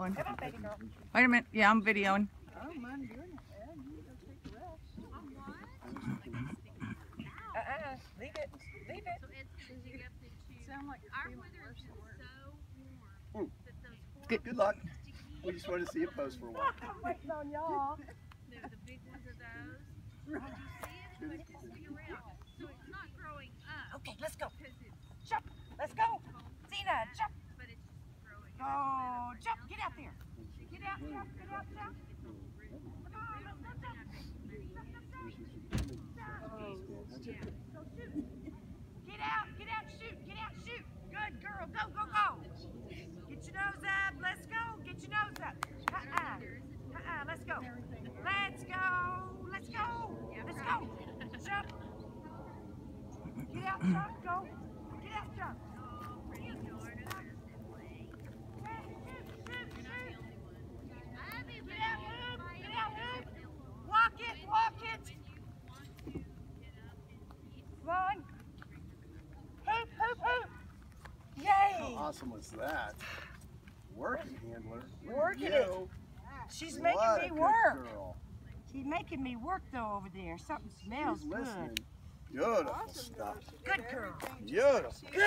one. Come on, baby girl. Wait a minute. Yeah, I'm videoing. I don't mind doing it. Yeah, you go take the rest. Leave it. Leave it. So it's going to dig up into Sound like our you're feeling weather is worse and worse. so warm that those Good luck. We just wanted to see you pose for a while. I'm waiting on y'all. the big ones of those. Did you see it? But it's moving around. So it's not growing up. Okay, let's go. Because it's Jump. Let's go. Zena, jump. but it's just growing Go. Jump. Get out there. Get out, jump. Get out, jump. Come on, let's go, jump. Jump, jump, jump. Go shoot. Get out, shoot. Get out, shoot. Good girl. Go, go, go. Get your nose up. Let's go. Get your nose up. Let's go. Let's go. Let's go. Let's go. Jump. Get out, jump. Go. Get out, jump. Walk it, walk it. Come on. Hoop, hoop, hoop. Yay. How awesome was that? Working handler. Look at Working you. it. She's making What a me good work. girl. She's making me work though over there. Something smells She's listening. good. Beautiful stuff. Good girl. Beautiful. Good.